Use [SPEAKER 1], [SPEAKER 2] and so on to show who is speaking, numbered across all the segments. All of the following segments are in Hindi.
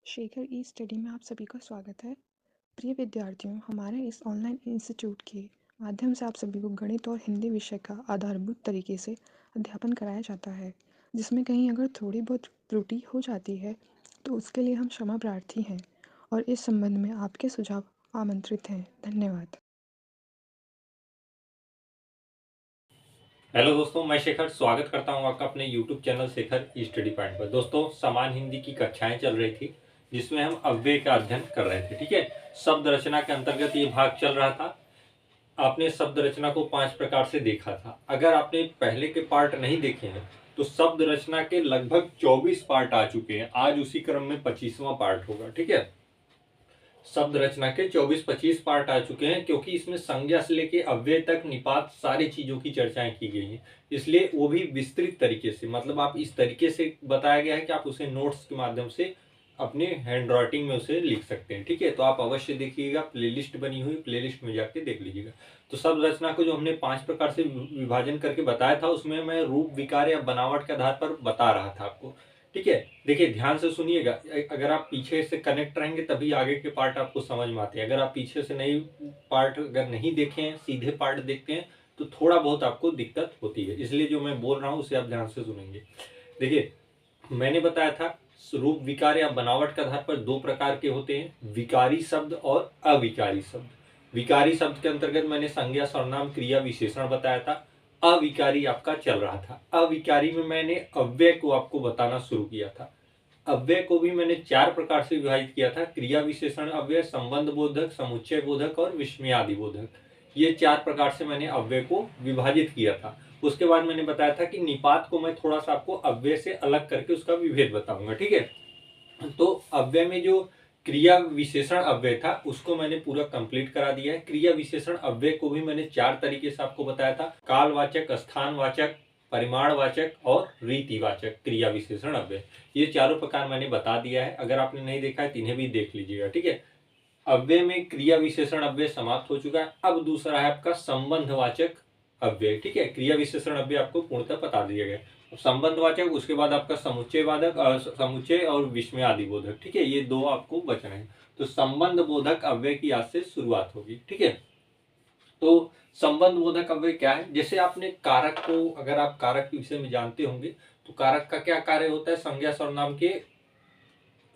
[SPEAKER 1] शेखर ई स्टडी में आप सभी का स्वागत है। प्रिय विद्यार्थियों, हमारे इस ऑनलाइन इंस्टीट्यूट के माध्यम से आप सभी को गणित और हिंदी विषय का आधारभूत तरीके से अध्यापन कराया जाता है, जिसमें कहीं अगर थोड़ी बहुत त्रुटि हो जाती है तो उसके लिए हम क्षमा प्रार्थी हैं और इस संबंध में आपके सुझाव आमंत्रित हैं। धन्यवाद।
[SPEAKER 2] हेलो दोस्तों, मैं शेखर स्वागत करता हूं आपका अपने YouTube चैनल शेखर ई स्टडी पॉइंट पर। दोस्तों, समान हिंदी की कक्षाएं चल रही थी जिसमें हम अव्यय का अध्ययन कर रहे थे। ठीक है, शब्द रचना के अंतर्गत ये भाग चल रहा था। आपने शब्द रचना को 5 प्रकार से देखा था। अगर आपने पहले के पार्ट नहीं देखे हैं तो शब्द रचना के लगभग 24 पार्ट आ चुके हैं। आज उसी क्रम में 25वां पार्ट होगा। ठीक है, शब्द रचना के 24-25 पार्ट आ चुके हैं, क्योंकि इसमें संज्ञा से लेके अव्यय तक निपात सारी चीजों की चर्चाएं की गई हैं। इसलिए वो भी विस्तृत तरीके से, मतलब आप इस तरीके से बताया गया है कि आप उसे नोट्स के माध्यम से अपने हैंड राइटिंग में उसे लिख सकते हैं। ठीक है, तो आप अवश्य देखिएगा, प्लेलिस्ट बनी हुई, प्लेलिस्ट में जाके देख लीजिएगा। तो शब्द रचना को जो हमने 5 प्रकार से विभाजन करके बताया था, उसमें मैं रूप, विकार या बनावट के आधार पर बता रहा था आपको। ठीक है, देखिए ध्यान से सुनिएगा। अगर आप पीछे से कनेक्ट रहेंगे तभी आगे के पार्ट आपको समझ में आते हैं। अगर आप पीछे से नहीं पार्ट अगर नहीं देखे हैं, सीधे पार्ट देखते हैं तो थोड़ा बहुत आपको दिक्कत होती है। इसलिए जो मैं बोल रहा हूँ उसे आप ध्यान से सुनेंगे। देखिए, मैंने बताया था रूप, विकार या बनावट के आधार पर 2 प्रकार के होते हैं, विकारी शब्द और अविकारी शब्द। विकारी शब्द के अंतर्गत मैंने संज्ञा, सर्वनाम, क्रिया, विशेषण बताया था। अविकारी आपका चल रहा था। अविकारी में मैंने अव्यय को आपको बताना शुरू किया था। अव्यय को भी मैंने 4 प्रकार से विभाजित किया था, क्रिया विशेषण अव्यय, संबंध बोधक, समुच्चय बोधक और विस्मयादि बोधक। ये 4 प्रकार से मैंने अव्यय को विभाजित किया था। उसके बाद मैंने बताया था कि निपात को मैं थोड़ा सा आपको अव्यय से अलग करके उसका विभेद बताऊंगा। ठीक है, तो अव्यय में जो क्रिया विशेषण अव्यय था उसको मैंने पूरा कंप्लीट करा दिया है। क्रिया विशेषण अव्यय को भी मैंने 4 तरीके से आपको बताया था, कालवाचक, स्थानवाचक, परिमाणवाचक और रीतिवाचक क्रिया विशेषण अव्यय। ये चारों प्रकार मैंने बता दिया है। अगर आपने नहीं देखा है तो इन्हें भी देख लीजिएगा। ठीक है, अव्यय में क्रिया विशेषण अव्यय समाप्त हो चुका है। अब दूसरा है आपका संबंधवाचक अव्यय। ठीक है, क्रिया विशेषण अव्यय आपको पूर्णतः बता दिया गया। संबंधवाचक, उसके बाद आपका समुच्चय वादक, समुच्चय और विस्मयादि बोधक। ठीक है, ये 2 आपको बच रहे हैं। तो संबंध बोधक अव्यय की आज से शुरुआत होगी। ठीक है, तो संबंध बोधक अव्यय क्या है? जैसे आपने कारक को, अगर आप कारक के विषय में जानते होंगे तो कारक का क्या कार्य होता है? संज्ञा सर्वनाम के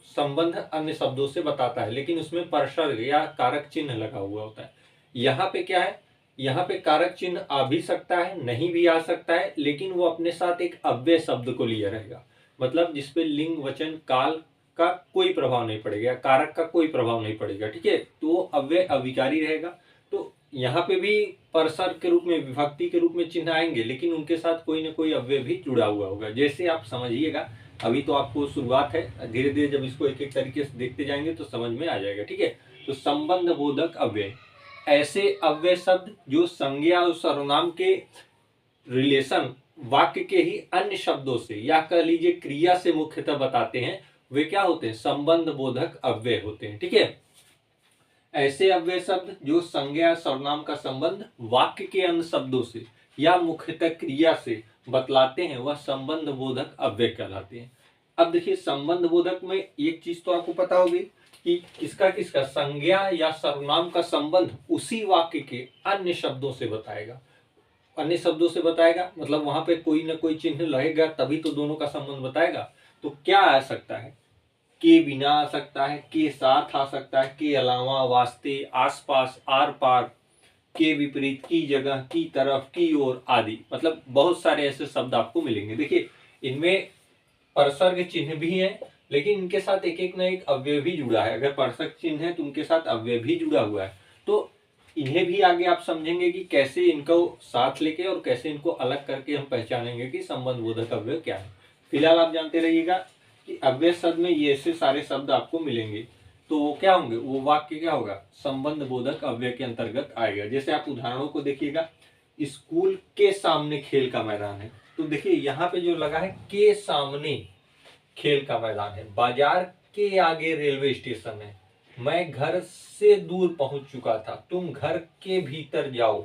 [SPEAKER 2] संबंध अन्य शब्दों से बताता है, लेकिन उसमें परसर्ग या कारक चिन्ह लगा हुआ होता है। यहाँ पे क्या है? यहाँ पे कारक चिन्ह आ भी सकता है, नहीं भी आ सकता है, लेकिन वो अपने साथ एक अव्यय शब्द को लिए रहेगा। मतलब जिसपे लिंग, वचन, काल का कोई प्रभाव नहीं पड़ेगा, कारक का कोई प्रभाव नहीं पड़ेगा। ठीक है, तो वो अव्यय अविकारी रहेगा। तो यहाँ पे भी परसर्ग के रूप में, विभक्ति के रूप में चिन्ह आएंगे, लेकिन उनके साथ कोई ना कोई अव्यय भी जुड़ा हुआ होगा। जैसे आप समझिएगा, अभी तो आपको शुरुआत है, धीरे धीरे जब इसको एक एक तरीके से देखते जाएंगे तो समझ में आ जाएगा। ठीक है, तो संबंध बोधक अव्यय, ऐसे अव्यय शब्द जो संज्ञा और सर्वनाम के रिलेशन वाक्य के ही अन्य शब्दों से या कह लीजिए क्रिया से मुख्यतः बताते हैं, वे क्या होते हैं? संबंध बोधक अव्यय होते हैं। ठीक है, ऐसे अव्यय शब्द जो संज्ञा सर्वनाम का संबंध वाक्य के अन्य शब्दों से या मुख्यतः क्रिया से बतलाते हैं, वह संबंध बोधक अव्यय कहलाते हैं। अब देखिए, संबंध बोधक में एक चीज तो आपको पता होगी कि किसका किसका संज्ञा या सर्वनाम का संबंध उसी वाक्य के अन्य शब्दों से बताएगा। अन्य शब्दों से बताएगा मतलब वहां पे कोई ना कोई चिन्ह रहेगा, तभी तो दोनों का संबंध बताएगा। तो क्या आ सकता है? के बिना आ सकता है, के साथ आ सकता है, के अलावा, वास्ते, आसपास, आर पार, के विपरीत, की जगह, की तरफ, की ओर आदि। मतलब बहुत सारे ऐसे शब्द आपको मिलेंगे। देखिए, इनमें परसर्ग चिन्ह भी है, लेकिन इनके साथ एक एक ना एक अव्यय भी जुड़ा है। अगर परसर्ग चिन्ह है तो उनके साथ अव्यय भी जुड़ा हुआ है। तो इन्हें भी आगे आप समझेंगे कि कैसे इनको साथ लेके और कैसे इनको अलग करके हम पहचानेंगे कि संबंध बोधक अव्यय क्या है। फिलहाल आप जानते रहिएगा कि अव्यय शब्द में ये ऐसे सारे शब्द आपको मिलेंगे, तो वो क्या होंगे? वो वाक्य क्या होगा? संबंध बोधक अव्यय के अंतर्गत आएगा। जैसे आप उदाहरणों को देखिएगा, स्कूल के सामने खेल का मैदान है, तो देखिए यहाँ पे जो लगा है के सामने खेल का मैदान है, बाजार के आगे रेलवे स्टेशन है, मैं घर से दूर पहुंच चुका था, तुम घर के भीतर जाओ।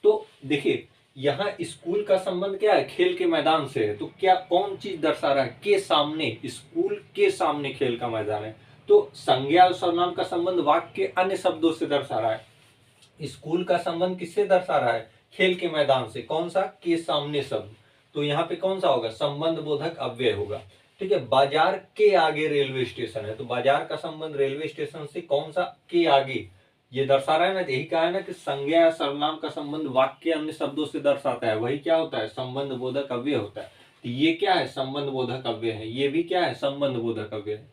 [SPEAKER 2] तो देखिए, यहाँ स्कूल का संबंध क्या है? खेल के मैदान से है। तो क्या कौन चीज दर्शा रहा है? के सामने, स्कूल के सामने खेल का मैदान है। तो संज्ञा और सर्वनाम का संबंध वाक्य के अन्य शब्दों से दर्शा रहा है। स्कूल का संबंध किससे दर्शा रहा है? खेल के मैदान से। कौन सा? के सामने शब्द। तो यहाँ पे कौन सा होगा? संबंध बोधक अव्यय होगा। ठीक है। बाजार के आगे रेलवे स्टेशन है, तो बाजार का संबंध रेलवे स्टेशन से कौन सा? के आगे। ये दर्शा रहा है ना, यही कहा है ना कि संज्ञा या सर्वनाम का संबंध वाक्य अन्य शब्दों से दर्शाता है, वही क्या होता है? संबंध बोधक अव्यय होता है। तो ये क्या है? संबंध बोधक अव्यय है। ये भी क्या है? संबंध बोधक अव्यय है।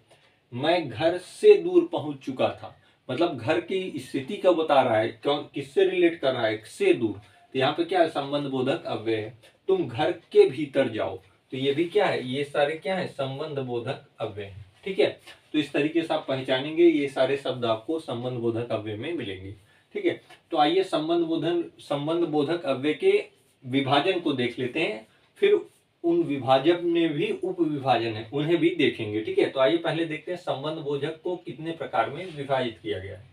[SPEAKER 2] मैं घर से दूर पहुंच चुका था, मतलब घर की स्थिति का बता रहा है, किससे रिलेट कर रहा है? से दूर। तो यहाँ पे क्या है? संबंध बोधक अव्यय है। तुम घर के भीतर जाओ, तो ये भी क्या है? ये सारे क्या है? संबंध बोधक अव्यय। ठीक है। तो इस तरीके से आप पहचानेंगे, ये सारे शब्द आपको संबंध बोधक अव्यय में मिलेंगे। ठीक है। तो आइए संबंध बोधक अव्यय के विभाजन को देख लेते हैं, फिर उन विभाजन में भी उप विभाजन है, उन्हें भी देखेंगे। ठीक है। तो आइए पहले देखते हैं संबंध बोधक को कितने प्रकार में विभाजित किया गया है।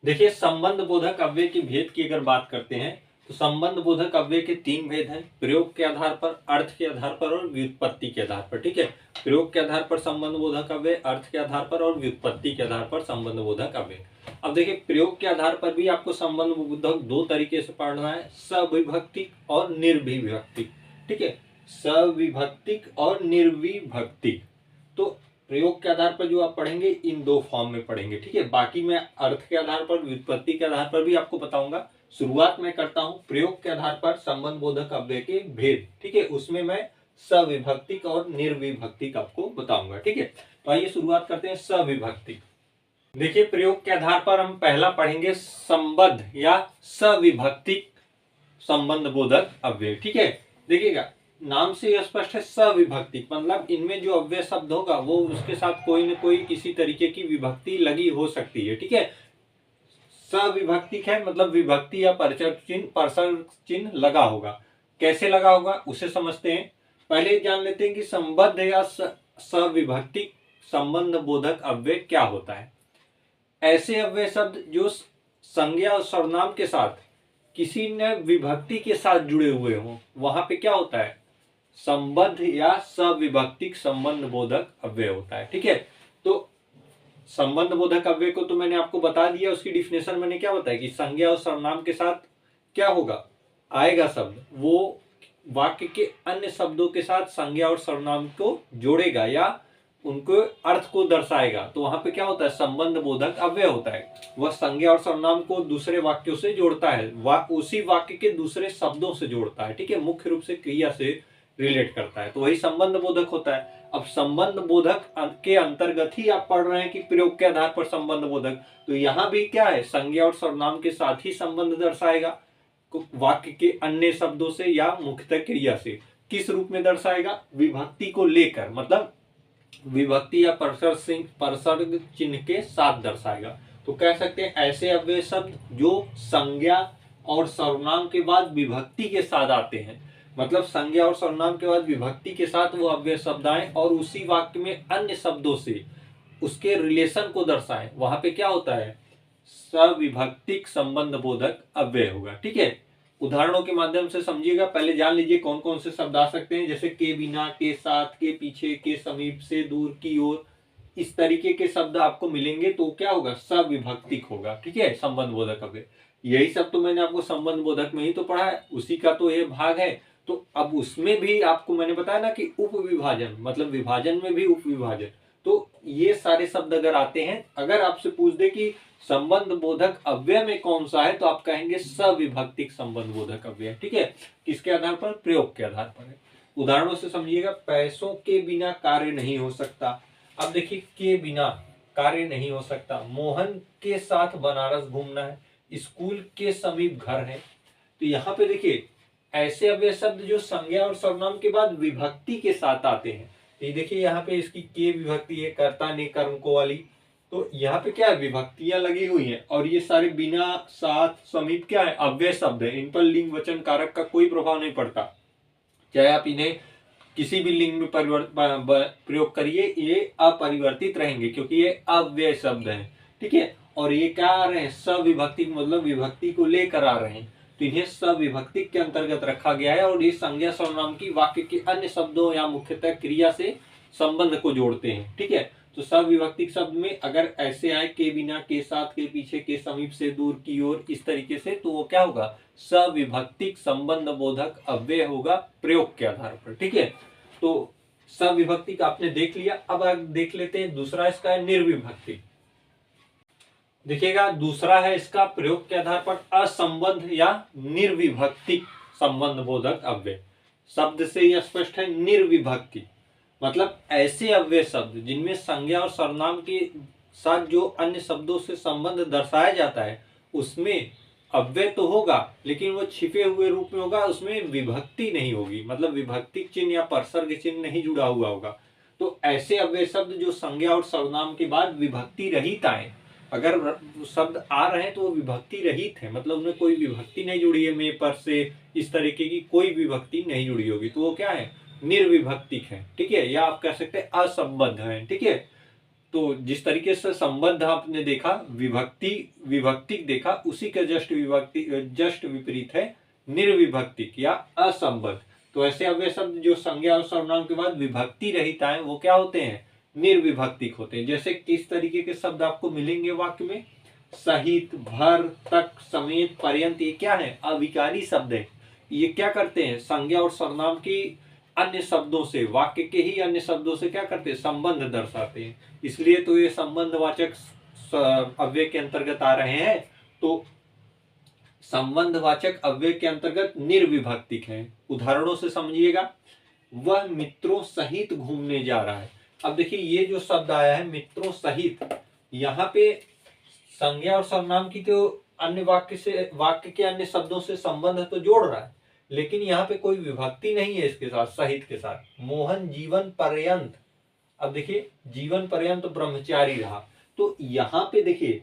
[SPEAKER 2] देखिए, संबंध बोधक अव्यय के भेद की अगर बात करते हैं तो संबंध बोधक अव्यय के 3 भेद हैं: प्रयोग के आधार पर, अर्थ के आधार पर और व्युत्पत्ति के आधार पर। ठीक है। प्रयोग के आधार पर संबंध बोधक अव्यय, अर्थ के आधार पर और व्युत्पत्ति के आधार पर संबंध बोधक अव्यय। अब देखिए, प्रयोग के आधार पर भी आपको संबंध बोधक 2 तरीके से पढ़ना है: सविभक्तिक और निर्विभक्तिक। ठीक है। सविभक्तिक और निर्विभक्तिक। तो प्रयोग के आधार पर जो आप पढ़ेंगे इन 2 फॉर्म में पढ़ेंगे। ठीक है। बाकी मैं अर्थ के आधार पर, व्युत्पत्ति के आधार पर भी आपको बताऊंगा। शुरुआत में करता हूं प्रयोग के आधार पर संबंध बोधक अव्यय के भेद। ठीक है। उसमें मैं सविभक्तिक और निर्विभक्तिक आपको बताऊंगा। ठीक है। तो आइए शुरुआत करते हैं सविभक्तिक। देखिए, प्रयोग के आधार पर हम पहला पढ़ेंगे संबद्ध या सविभक्तिक संबंध बोधक अव्यय। ठीक है। देखिएगा, नाम से स्पष्ट है सविभक्तिक, मतलब इनमें जो अव्यय शब्द होगा वो उसके साथ कोई न कोई किसी तरीके की विभक्ति लगी हो सकती है। ठीक है। सविभक्तिक है मतलब विभक्ति या परसर्ग चिन्ह लगा होगा। कैसे लगा होगा उसे समझते हैं। पहले जान लेते हैं कि संबद्ध या सविभक्तिक संबंध बोधक अव्यय क्या होता है। ऐसे अव्यय शब्द जो संज्ञा और सर्वनाम के साथ किसी ने विभक्ति के साथ जुड़े हुए हों, वहां पे क्या होता है? संबद्ध या सविभक्तिक संबंध बोधक अव्यय होता है। ठीक है। तो संबंध बोधक अव्यय को तो मैंने आपको बता दिया, उसकी डिफिनेशन मैंने क्या बताया कि संज्ञा और सर्वनाम के साथ क्या होगा? आएगा शब्द, वो वाक्य के अन्य शब्दों के साथ संज्ञा और सर्वनाम को जोड़ेगा या उनको अर्थ को दर्शाएगा, तो वहां पे क्या होता है? संबंध बोधक अव्यय होता है। वह संज्ञा और सर्वनाम को दूसरे वाक्यों से जोड़ता है, उसी वाक्य के दूसरे शब्दों से जोड़ता है। ठीक है। मुख्य रूप से क्रिया से रिलेट करता है, तो वही संबंध बोधक होता है। अब संबंध बोधक के अंतर्गत ही आप पढ़ रहे हैं कि प्रयोग के आधार पर संबंध बोधक, तो यहां भी क्या है? संज्ञा और सर्वनाम के साथ ही संबंध दर्शाएगा, वाक्य के अन्य शब्दों से या मुख्यतः क्रिया से। किस रूप में दर्शाएगा? विभक्ति को लेकर, मतलब विभक्ति या परसर्ग चिन्ह के साथ दर्शाएगा। तो कह सकते हैं ऐसे अव्यय शब्द जो संज्ञा और सर्वनाम के बाद विभक्ति के साथ आते हैं, मतलब संज्ञा और सर्वनाम के बाद विभक्ति के साथ वो अव्यय शब्द आए और उसी वाक्य में अन्य शब्दों से उसके रिलेशन को दर्शाएं, वहां पे क्या होता है? सविभक्तिक संबंध बोधक अव्यय होगा। ठीक है। उदाहरणों के माध्यम से समझिएगा। पहले जान लीजिए कौन कौन से शब्द आ सकते हैं, जैसे के बिना, के साथ, के पीछे, के समीप, से दूर, की ओर। इस तरीके के शब्द आपको मिलेंगे तो क्या होगा? सविभक्तिक होगा। ठीक है। संबंध बोधक अव्यय, यही सब तो मैंने आपको संबंध बोधक में ही तो पढ़ा है, उसी का तो ये भाग है। तो अब उसमें भी आपको मैंने बताया ना कि उप विभाजन, मतलब विभाजन में भी उप विभाजन। तो ये सारे शब्द अगर आते हैं, अगर आपसे पूछ दे कि संबंध बोधक अव्यय में कौन सा है, तो आप कहेंगे सविभक्तिक संबंध बोधक अव्यय। ठीक है। किसके आधार पर? प्रयोग के आधार पर है। उदाहरणों से समझिएगा। पैसों के बिना कार्य नहीं हो सकता। अब देखिए, के बिना कार्य नहीं हो सकता। मोहन के साथ बनारस घूमना है। स्कूल के समीप घर है। तो यहाँ पे देखिए, ऐसे अव्यय शब्द जो संज्ञा और सर्वनाम के बाद विभक्ति के साथ आते हैं। ये देखिए, यहाँ पे इसकी के विभक्ति है, कर्ता ने कर्म को वाली। तो यहाँ पे क्या है? विभक्तियां लगी हुई हैं और ये सारे बिना, साथ, समीप क्या है? अव्यय शब्द है। इन पर लिंग वचन कारक का कोई प्रभाव नहीं पड़ता, चाहे आप इन्हें किसी भी लिंग में प्रयोग करिए, ये अपरिवर्तित रहेंगे क्योंकि ये अव्यय शब्द हैं। ठीक है। और ये क्या आ रहे हैं? सविभक्ति, मतलब विभक्ति को लेकर आ रहे हैं, तो इन्हें सविभक्ति के अंतर्गत रखा गया है और ये संज्ञा सर्वनाम की वाक्य के अन्य शब्दों या मुख्यतः क्रिया से संबंध को जोड़ते हैं। ठीक है। तो सविभक्तिक शब्द में अगर ऐसे आए के बिना, के साथ, के पीछे, के समीप से, दूर की ओर, इस तरीके से, तो वो क्या होगा, सविभक्तिक संबंध बोधक अव्यय होगा प्रयोग के आधार पर। ठीक है, तो सविभक्तिक आपने देख लिया। अब देख लेते हैं दूसरा इसका है निर्विभक्तिक। देखिएगा दूसरा है इसका प्रयोग के आधार पर असंबंध या निर्विभक्तिक संबंध बोधक अव्यय। शब्द से ही स्पष्ट है, निर्विभक्ति मतलब ऐसे अव्यय शब्द जिनमें संज्ञा और सर्वनाम के साथ जो अन्य शब्दों से संबंध दर्शाया जाता है उसमें अव्यय तो होगा लेकिन वो छिपे हुए रूप में होगा, उसमें विभक्ति नहीं होगी, मतलब विभक्ति चिन्ह या परसर्ग चिन्ह नहीं जुड़ा हुआ होगा। तो ऐसे अव्यय शब्द जो संज्ञा और सर्वनाम के बाद विभक्ति रहित आए, अगर शब्द आ रहे हैं तो वो विभक्ति रहित है, मतलब उनमें कोई विभक्ति नहीं जुड़ी है, में पर से इस तरीके की कोई विभक्ति नहीं जुड़ी होगी, तो वो क्या है, निर्विभक्तिक है। ठीक है, या आप कह सकते हैं असंबद्ध है। ठीक है, तो जिस तरीके से संबद्ध आपने देखा, विभक्ति विभक्तिक देखा, उसी का जस्ट विपरीत है निर्विभक्तिक या असंबद्ध। तो ऐसे अव्यय शब्द जो संज्ञा और सर्वनाम के बाद विभक्ति रहित आए वो क्या होते हैं, निर्विभक्तिक होते हैं। जैसे किस तरीके के शब्द आपको मिलेंगे वाक्य में, सहित, भर, तक, समेत, पर्यंत, ये क्या है, अविकारी शब्द है। ये क्या करते हैं, संज्ञा और सर्वनाम की अन्य शब्दों से, वाक्य के ही अन्य शब्दों से क्या करते हैं, संबंध दर्शाते हैं, इसलिए तो ये संबंधवाचक अव्यय के अंतर्गत आ रहे हैं। तो संबंधवाचक अव्यय के अंतर्गत निर्विभक्तिक है। उदाहरणों से समझिएगा, वह मित्रों सहित घूमने जा रहा है। अब देखिए ये जो शब्द आया है मित्रों सहित, यहाँ पे संज्ञा और सर्वनाम की तो अन्य वाक्य के अन्य शब्दों से संबंध तो जोड़ रहा है, लेकिन यहाँ पे कोई विभक्ति नहीं है इसके साथ, सहित के साथ। मोहन जीवन पर्यंत, अब देखिए जीवन पर्यंत ब्रह्मचारी रहा, तो यहाँ पे देखिए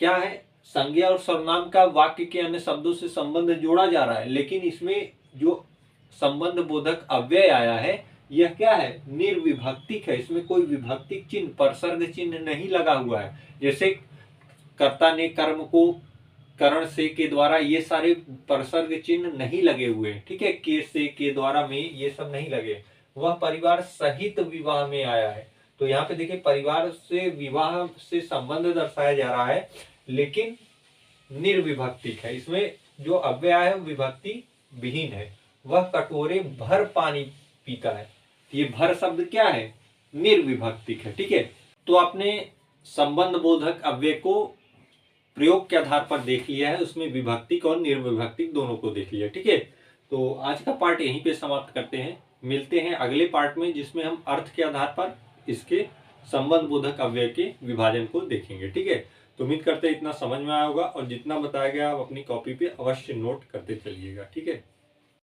[SPEAKER 2] क्या है, संज्ञा और सर्वनाम का वाक्य के अन्य शब्दों से संबंध जोड़ा जा रहा है, लेकिन इसमें जो संबंध बोधक अव्यय आया है यह क्या है, निर्विभक्तिक है, इसमें कोई विभक्तिक चिन्ह, परसर्ग चिन्ह नहीं लगा हुआ है। जैसे कर्ता ने कर्म को करण से के द्वारा, ये सारे परसर्ग चिन्ह नहीं लगे हुए हैं। ठीक है, के से के द्वारा में ये सब नहीं लगे। वह परिवार सहित विवाह में आया है, तो यहाँ पे देखिए परिवार से विवाह से संबंध दर्शाया जा रहा है लेकिन निर्विभक्तिक है, इसमें जो अव्यय है विभक्ति विहीन है। वह कटोरे भर पानी पीता है, ये भर शब्द क्या है, निर्विभक्तिक है। ठीक है, तो आपने संबंध बोधक अव्यय को प्रयोग के आधार पर देख लिया है, उसमें विभक्तिक और निर्विभक्तिक दोनों को देख लिया। ठीक है, तो आज का पार्ट यहीं पे समाप्त करते हैं, मिलते हैं अगले पार्ट में जिसमें हम अर्थ के आधार पर इसके संबंध बोधक अव्यय के विभाजन को देखेंगे। ठीक है, तो उम्मीद करते हैं इतना समझ में आया होगा और जितना बताया गया आप अपनी कॉपी पे अवश्य नोट करते चलिएगा। ठीक है।